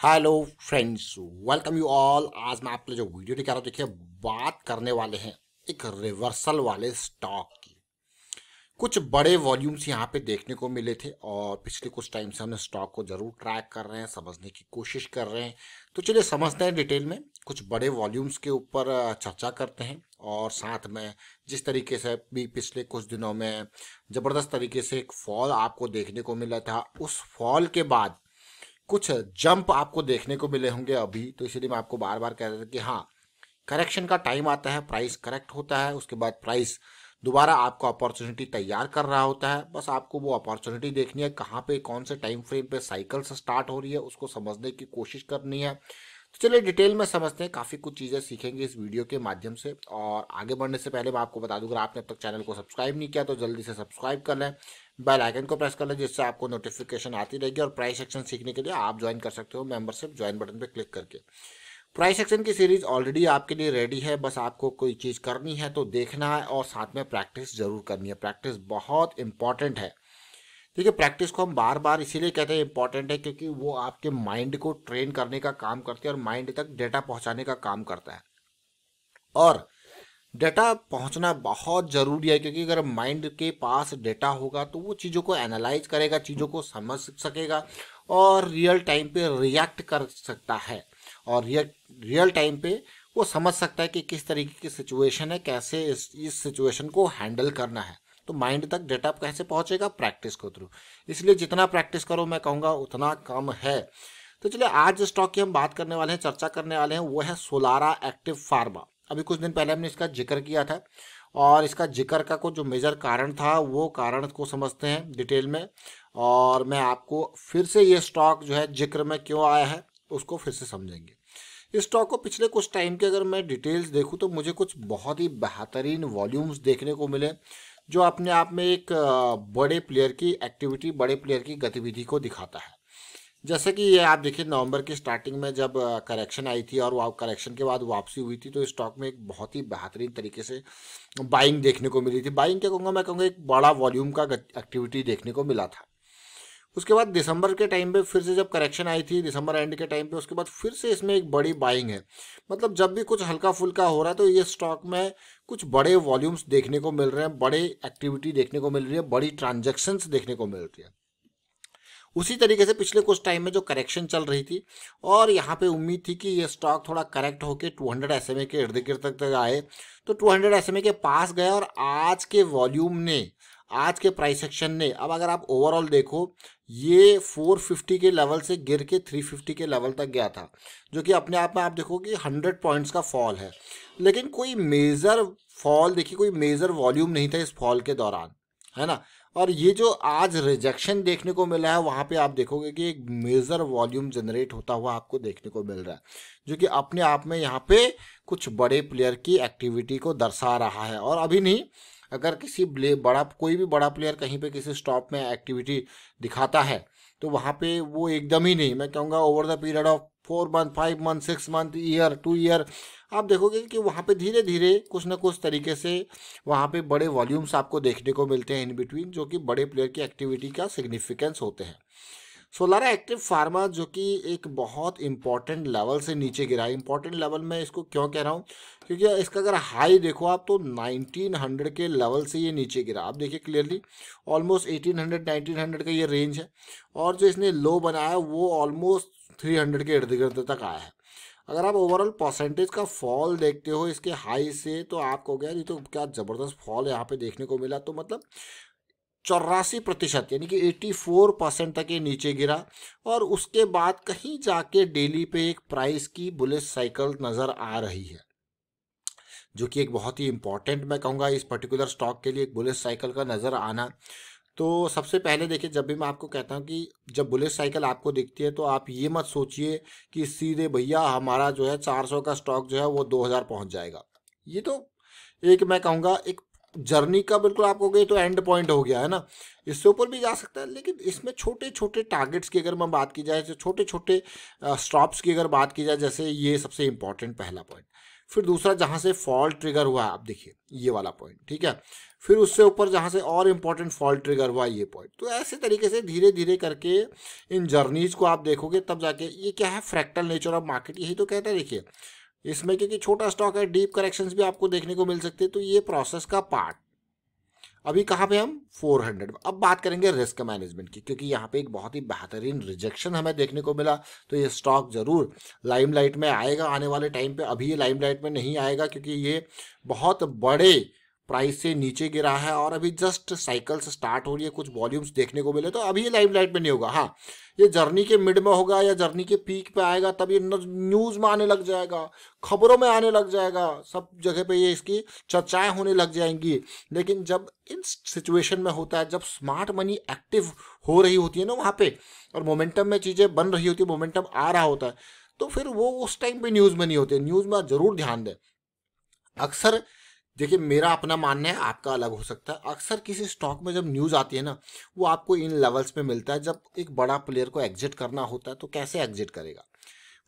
Hello friends, welcome you all. आज मैं आपके लिए जो वीडियो दिखा रहा हूँ, देखिए बात करने वाले हैं एक रिवर्सल वाले स्टॉक की। कुछ बड़े वॉल्यूम्स यहाँ पे देखने को मिले थे और पिछले कुछ टाइम से हम स्टॉक को जरूर ट्रैक कर रहे हैं, समझने की कोशिश कर रहे हैं। तो चलिए समझते हैं डिटेल में, कुछ बड़े वॉल्यूम्स के ऊपर चर्चा करते हैं और साथ में जिस तरीके से भी पिछले कुछ दिनों में ज़बरदस्त तरीके से एक फॉल आपको देखने को मिला था, उस फॉल के बाद कुछ जंप आपको देखने को मिले होंगे अभी। तो इसलिए मैं आपको बार बार कह रहा था कि हाँ, करेक्शन का टाइम आता है, प्राइस करेक्ट होता है, उसके बाद प्राइस दोबारा आपको अपॉर्चुनिटी तैयार कर रहा होता है। बस आपको वो अपॉर्चुनिटी देखनी है, कहाँ पे कौन से टाइम फ्रेम पे साइकिल से स्टार्ट हो रही है, उसको समझने की कोशिश करनी है। तो चलिए डिटेल में समझते हैं, काफ़ी कुछ चीज़ें सीखेंगे इस वीडियो के माध्यम से। और आगे बढ़ने से पहले मैं आपको बता दूं, अगर आपने अब तक चैनल को सब्सक्राइब नहीं किया तो जल्दी से सब्सक्राइब कर लें, बेल आइकन को प्रेस कर लें, जिससे आपको नोटिफिकेशन आती रहेगी। और प्राइस एक्शन सीखने के लिए आप ज्वाइन कर सकते हो मेंबरशिप ज्वाइन बटन पर क्लिक करके। प्राइस एक्शन की सीरीज ऑलरेडी आपके लिए रेडी है, बस आपको कोई चीज़ करनी है तो देखना है और साथ में प्रैक्टिस जरूर करनी है। प्रैक्टिस बहुत इंपॉर्टेंट है। देखिए, प्रैक्टिस को हम बार बार इसीलिए कहते हैं इंपॉर्टेंट है, क्योंकि वो आपके माइंड को ट्रेन करने का काम करती है और माइंड तक डेटा पहुंचाने का काम करता है। और डेटा पहुंचना बहुत ज़रूरी है, क्योंकि अगर माइंड के पास डेटा होगा तो वो चीज़ों को एनालाइज करेगा, चीज़ों को समझ सकेगा और रियल टाइम पे रिएक्ट कर सकता है। और रियल टाइम पे वो समझ सकता है कि किस तरीके की सिचुएशन है, कैसे इस सिचुएशन को हैंडल करना है। तो माइंड तक डेटा कैसे पहुंचेगा? प्रैक्टिस के थ्रू। इसलिए जितना प्रैक्टिस करो, मैं कहूँगा उतना कम है। तो चलिए, आज जो स्टॉक की हम बात करने वाले हैं, चर्चा करने वाले हैं, वो है सोलारा एक्टिव फार्मा। अभी कुछ दिन पहले हमने इसका जिक्र किया था और इसका जिक्र का कुछ जो मेजर कारण था, वो कारण को समझते हैं डिटेल में। और मैं आपको फिर से ये स्टॉक जो है जिक्र में क्यों आया है उसको फिर से समझेंगे। इस स्टॉक को पिछले कुछ टाइम के अगर मैं डिटेल्स देखूं तो मुझे कुछ बहुत ही बेहतरीन वॉल्यूम्स देखने को मिले, जो अपने आप में एक बड़े प्लेयर की एक्टिविटी, बड़े प्लेयर की गतिविधि को दिखाता है। जैसे कि ये आप देखिए, नवंबर की स्टार्टिंग में जब करेक्शन आई थी और वो करेक्शन के बाद वापसी हुई थी, तो स्टॉक में एक बहुत ही बेहतरीन तरीके से बाइंग देखने को मिली थी। बाइंग क्या कहूँगा, मैं कहूँगा एक बड़ा वॉल्यूम का एक्टिविटी देखने को मिला था। उसके बाद दिसंबर के टाइम पे फिर से जब करेक्शन आई थी, दिसंबर एंड के टाइम पे, उसके बाद फिर से इसमें एक बड़ी बाइंग है। मतलब जब भी कुछ हल्का फुल्का हो रहा है तो ये स्टॉक में कुछ बड़े वॉल्यूम्स देखने को मिल रहे हैं, बड़े एक्टिविटी देखने को मिल रही है, बड़ी ट्रांजैक्शंस देखने को मिल रही है। उसी तरीके से पिछले कुछ टाइम में जो करेक्शन चल रही थी और यहाँ पे उम्मीद थी कि ये स्टॉक थोड़ा करेक्ट होके 200 SMA के इर्द गिर्द तक आए, तो 200 SMA के पास गया। और आज के वॉल्यूम ने, आज के प्राइस एक्शन ने, अब अगर आप ओवरऑल देखो, ये 450 के लेवल से गिर के 350 के लेवल तक गया था, जो कि अपने आप में आप देखो कि 100 पॉइंट्स का फॉल है। लेकिन कोई मेजर फॉल, देखिए कोई मेजर वॉल्यूम नहीं था इस फॉल के दौरान, है ना। और ये जो आज रिजेक्शन देखने को मिला है, वहाँ पे आप देखोगे कि एक मेजर वॉल्यूम जनरेट होता हुआ आपको देखने को मिल रहा है, जो कि अपने आप में यहाँ पे कुछ बड़े प्लेयर की एक्टिविटी को दर्शा रहा है। और अभी नहीं, अगर किसी बड़ा, कोई भी बड़ा प्लेयर कहीं पे किसी स्टॉक में एक्टिविटी दिखाता है तो वहाँ पे वो एकदम ही नहीं, मैं कहूँगा over the period of 4 month, 5 month, 6 month, year, 2 year, आप देखोगे कि वहाँ पे धीरे धीरे कुछ ना कुछ तरीके से वहाँ पे बड़े वॉल्यूम्स आपको देखने को मिलते हैं इन बिटवीन, जो कि बड़े प्लेयर की एक्टिविटी का सिग्निफिकेंस होते हैं। सोलारा एक्टिव फार्मा जो कि एक बहुत इंपॉर्टेंट लेवल से नीचे गिरा है। इंपॉर्टेंट लेवल में इसको क्यों कह रहा हूँ, क्योंकि इसका अगर हाई देखो आप तो 1900 के लेवल से ये नीचे गिरा। आप देखिए क्लियरली, ऑलमोस्ट 1800 1900 का ये रेंज है। और जो इसने लो बनाया वो ऑलमोस्ट 300 के इर्द गिर्द तक आया है। अगर आप ओवरऑल परसेंटेज का फॉल देखते हो इसके हाई से, तो आपको क्या, ये तो क्या ज़बरदस्त फॉल यहाँ पे देखने को मिला। तो मतलब 84%, यानी कि 84% तक ये नीचे गिरा। और उसके बाद कहीं जाके डेली पे एक प्राइस की बुलिश साइकिल नज़र आ रही है, जो कि एक बहुत ही इंपॉर्टेंट, मैं कहूँगा इस पर्टिकुलर स्टॉक के लिए एक बुलिश साइकिल का नज़र आना। तो सबसे पहले देखिए, जब भी मैं आपको कहता हूँ कि जब बुलिश साइकिल आपको दिखती है तो आप ये मत सोचिए कि सीधे भैया हमारा जो है 400 का स्टॉक जो है वो 2000 पहुँच जाएगा। ये तो एक, मैं कहूँगा एक जर्नी का बिल्कुल आपको गए तो एंड पॉइंट हो गया है ना। इससे ऊपर भी जा सकता है, लेकिन इसमें छोटे छोटे टारगेट्स की अगर मैं बात की जाए, छोटे छोटे स्टॉप्स की अगर बात की जाए, जैसे ये सबसे इंपॉर्टेंट पहला पॉइंट। फिर दूसरा, जहाँ से फॉल ट्रिगर हुआ, आप देखिए ये वाला पॉइंट, ठीक है। फिर उससे ऊपर जहाँ से और इम्पोर्टेंट फॉल ट्रिगर हुआ ये पॉइंट। तो ऐसे तरीके से धीरे धीरे करके इन जर्नीज को आप देखोगे तब जाके ये क्या है, फ्रैक्टल नेचर ऑफ मार्केट, यही तो कहते हैं। देखिए इसमें क्योंकि छोटा स्टॉक है, डीप करेक्शंस भी आपको देखने को मिल सकते हैं, तो ये प्रोसेस का पार्ट। अभी कहाँ पे हम 400। अब बात करेंगे रिस्क मैनेजमेंट की, क्योंकि यहाँ पे एक बहुत ही बेहतरीन रिजेक्शन हमें देखने को मिला। तो ये स्टॉक जरूर लाइमलाइट में आएगा आने वाले टाइम पे। अभी ये लाइमलाइट में नहीं आएगा क्योंकि ये बहुत बड़े प्राइस से नीचे गिरा है और अभी जस्ट साइकिल्स स्टार्ट हो रही है, कुछ वॉल्यूम्स देखने को मिले, तो अभी ये लाइमलाइट में नहीं होगा। हाँ, ये जर्नी के मिड में होगा या जर्नी के पीक पे आएगा, तब ये न्यूज़ में आने लग जाएगा, खबरों में आने लग जाएगा, सब जगह पे ये इसकी चर्चाएं होने लग जाएंगी। लेकिन जब इन सिचुएशन में होता है, जब स्मार्ट मनी एक्टिव हो रही होती है ना वहाँ पे, और मोमेंटम में चीज़ें बन रही होती है, मोमेंटम आ रहा होता है, तो फिर वो उस टाइम पे न्यूज़ में नहीं होते। न्यूज़ में जरूर ध्यान दें। अक्सर देखिए, मेरा अपना मानना है, आपका अलग हो सकता है। अक्सर किसी स्टॉक में जब न्यूज़ आती है ना, वो आपको इन लेवल्स पे मिलता है। जब एक बड़ा प्लेयर को एग्जिट करना होता है तो कैसे एग्जिट करेगा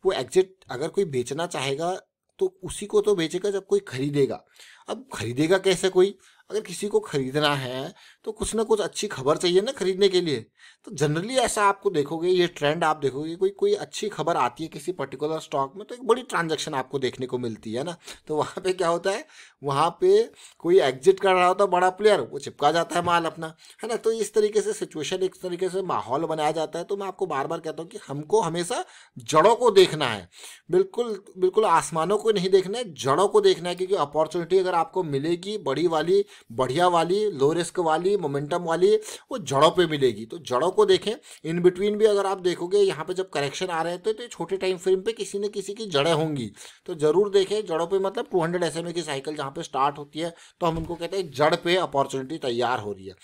वो? एग्जिट अगर कोई बेचना चाहेगा तो उसी को तो बेचेगा जब कोई खरीदेगा। अब खरीदेगा कैसे कोई? अगर किसी को खरीदना है तो कुछ ना कुछ अच्छी खबर चाहिए ना खरीदने के लिए। तो जनरली ऐसा आपको देखोगे, ये ट्रेंड आप देखोगे, कोई कोई अच्छी खबर आती है किसी पर्टिकुलर स्टॉक में तो एक बड़ी ट्रांजैक्शन आपको देखने को मिलती है ना। तो वहाँ पे क्या होता है, वहाँ पे कोई एग्जिट कर रहा होता है बड़ा प्लेयर, वो चिपका जाता है माल अपना, है ना। तो इस तरीके से सिचुएशन, इस तरीके से माहौल बनाया जाता है। तो मैं आपको बार बार कहता हूँ कि हमको हमेशा जड़ों को देखना है, बिल्कुल बिल्कुल आसमानों को नहीं देखना है, जड़ों को देखना है। क्योंकि अपॉर्चुनिटी अगर आपको मिलेगी बड़ी वाली, बढ़िया वाली, लो रिस्क वाली, मोमेंटम वाली, वो जड़ों पे मिलेगी। तो जड़ों को देखें। इन बिटवीन भी अगर आप देखोगे यहाँ पे जब करेक्शन आ रहे हैं तो छोटे टाइम फ्रेम पे किसी न किसी की जड़ें होंगी, तो जरूर देखें जड़ों पे। मतलब 200 SMA की साइकिल जहाँ पे स्टार्ट होती है तो हम उनको कहते हैं जड़ पे अपॉर्चुनिटी तैयार हो रही है।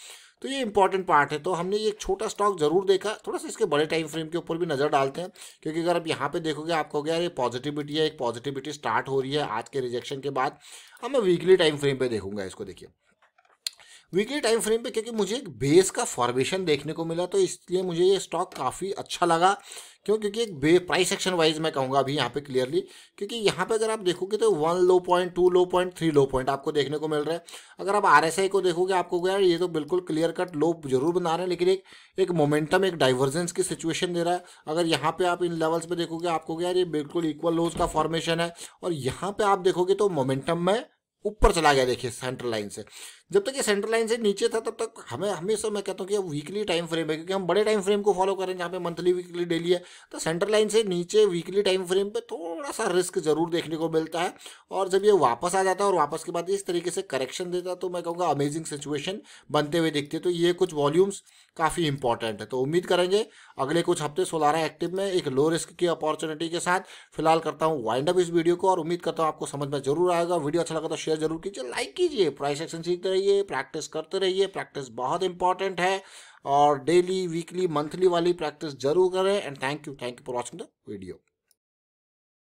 तो ये इंपॉर्टेंट पार्ट है। तो हमने ये एक छोटा स्टॉक जरूर देखा, थोड़ा सा इसके बड़े टाइम फ्रेम के ऊपर भी नजर डालते हैं। क्योंकि अगर आप यहाँ पे देखोगे आपको क्या, ये पॉजिटिविटी है, एक पॉजिटिविटी स्टार्ट हो रही है आज के रिजेक्शन के बाद। अब मैं वीकली टाइम फ्रेम पे देखूंगा इसको। देखिए वीकली टाइम फ्रेम पे क्योंकि मुझे एक बेस का फॉर्मेशन देखने को मिला, तो इसलिए मुझे ये स्टॉक काफ़ी अच्छा लगा। क्यों? क्योंकि एक प्राइस एक्शन वाइज मैं कहूँगा अभी यहाँ पे क्लियरली, क्योंकि यहाँ पे अगर आप देखोगे तो 1 लो पॉइंट, 2 लो पॉइंट, 3 लो पॉइंट आपको देखने को मिल रहा है। अगर आप RSI को देखोगे आपको यार ये तो बिल्कुल क्लियर कट लो जरूर बना रहे हैं, लेकिन एक मोमेंटम, एक डाइवर्जेंस की सिचुएशन दे रहा है। अगर यहाँ पे आप इन लेवल्स पे देखोगे आपको यार ये बिल्कुल इक्वल लोज का फॉर्मेशन है। और यहाँ पे आप देखोगे तो मोमेंटम में ऊपर चला गया। देखिए सेंट्रल लाइन से, जब तक ये सेंट्रल लाइन से नीचे था तब तक हमें हमेशा मैं कहता हूँ कि वीकली टाइम फ्रेम है, क्योंकि हम बड़े टाइम फ्रेम को फॉलो करें जहाँ पे मंथली, वीकली, डेली है। तो सेंट्रल लाइन से नीचे वीकली टाइम फ्रेम पे थोड़ा सा रिस्क जरूर देखने को मिलता है। और जब ये वापस आ जाता है और वापस के बाद इस तरीके से करेक्शन देता है तो मैं कहूँगा अमेजिंग सिचुएशन बनते हुए दिखती है। तो ये कुछ वॉल्यूम्स काफ़ी इंपॉर्टेंट है। तो उम्मीद करेंगे अगले कुछ हफ्ते सोलारा एक्टिव में एक लो रिस्क की अपॉर्चुनिटी के साथ फिलहाल करता हूँ वाइंड अप इस वीडियो को। और उम्मीद करता हूँ आपको समझ में जरूर आएगा। वीडियो अच्छा लगा तो शेयर जरूर कीजिए, लाइक कीजिए, प्राइस एक्शन सीखते रहिए, प्रैक्टिस करते रहिए। प्रैक्टिस बहुत इंपॉर्टेंट है और डेली, वीकली, मंथली वाली प्रैक्टिस जरूर करें। And thank you for watching the video.